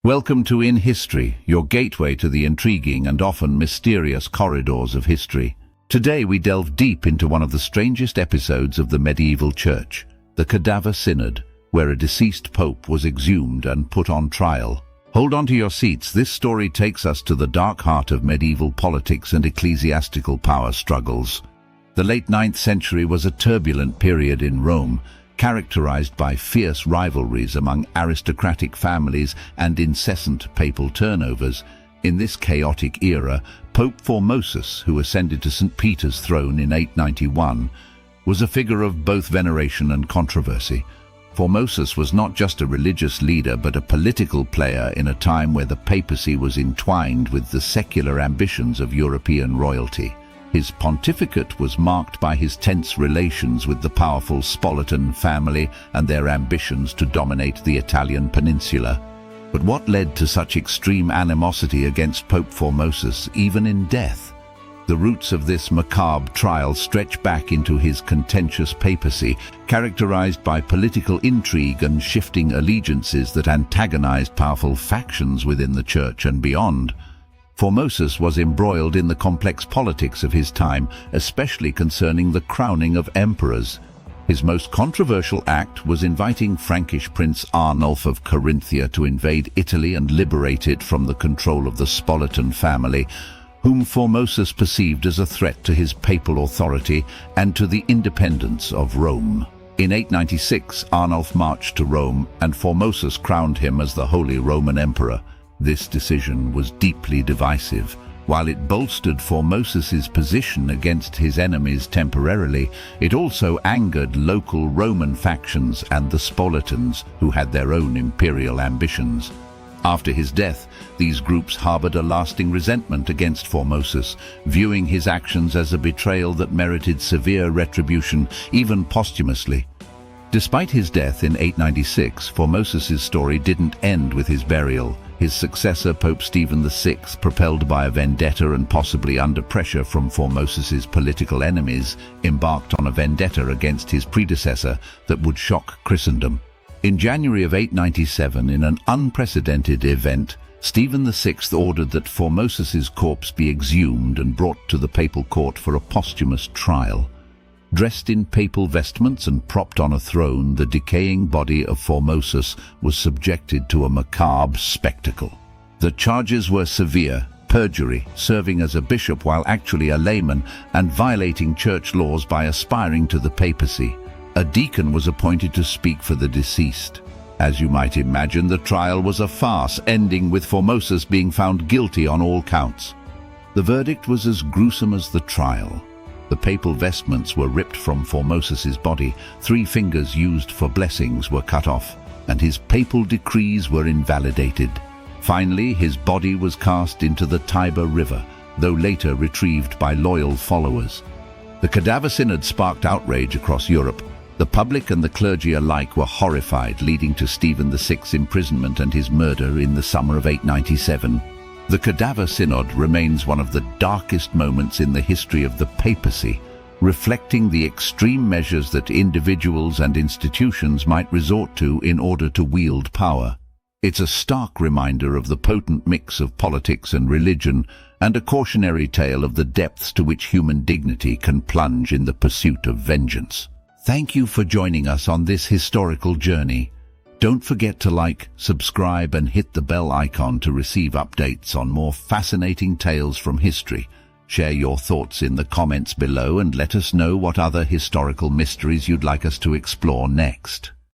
Welcome to In History, your gateway to the intriguing and often mysterious corridors of history. Today we delve deep into one of the strangest episodes of the medieval church, the Cadaver Synod, where a deceased pope was exhumed and put on trial. Hold on to your seats, this story takes us to the dark heart of medieval politics and ecclesiastical power struggles. The late 9th century was a turbulent period in Rome, characterized by fierce rivalries among aristocratic families and incessant papal turnovers. In this chaotic era, Pope Formosus, who ascended to St. Peter's throne in 891, was a figure of both veneration and controversy. Formosus was not just a religious leader but a political player in a time where the papacy was entwined with the secular ambitions of European royalty. His pontificate was marked by his tense relations with the powerful Spolitan family and their ambitions to dominate the Italian peninsula. But what led to such extreme animosity against Pope Formosus, even in death? The roots of this macabre trial stretch back into his contentious papacy, characterized by political intrigue and shifting allegiances that antagonized powerful factions within the church and beyond. Formosus was embroiled in the complex politics of his time, especially concerning the crowning of emperors. His most controversial act was inviting Frankish Prince Arnulf of Carinthia to invade Italy and liberate it from the control of the Spolitan family, whom Formosus perceived as a threat to his papal authority and to the independence of Rome. In 896, Arnulf marched to Rome, and Formosus crowned him as the Holy Roman Emperor. This decision was deeply divisive. While it bolstered Formosus's position against his enemies temporarily, it also angered local Roman factions and the Spolitans, who had their own imperial ambitions. After his death, these groups harbored a lasting resentment against Formosus, viewing his actions as a betrayal that merited severe retribution, even posthumously. Despite his death in 896, Formosus's story didn't end with his burial. His successor, Pope Stephen VI, propelled by a vendetta and possibly under pressure from Formosus's political enemies, embarked on a vendetta against his predecessor that would shock Christendom. In January of 897, in an unprecedented event, Stephen VI ordered that Formosus's corpse be exhumed and brought to the papal court for a posthumous trial. Dressed in papal vestments and propped on a throne, the decaying body of Formosus was subjected to a macabre spectacle. The charges were severe: perjury, serving as a bishop while actually a layman, and violating church laws by aspiring to the papacy. A deacon was appointed to speak for the deceased. As you might imagine, the trial was a farce, ending with Formosus being found guilty on all counts. The verdict was as gruesome as the trial. The papal vestments were ripped from Formosus's body, 3 fingers used for blessings were cut off, and his papal decrees were invalidated. Finally, his body was cast into the Tiber River, though later retrieved by loyal followers. The Cadaver Synod sparked outrage across Europe. The public and the clergy alike were horrified, leading to Stephen VI's imprisonment and his murder in the summer of 897. The Cadaver Synod remains one of the darkest moments in the history of the papacy, reflecting the extreme measures that individuals and institutions might resort to in order to wield power. It's a stark reminder of the potent mix of politics and religion, and a cautionary tale of the depths to which human dignity can plunge in the pursuit of vengeance. Thank you for joining us on this historical journey. Don't forget to like, subscribe, and hit the bell icon to receive updates on more fascinating tales from history. Share your thoughts in the comments below and let us know what other historical mysteries you'd like us to explore next.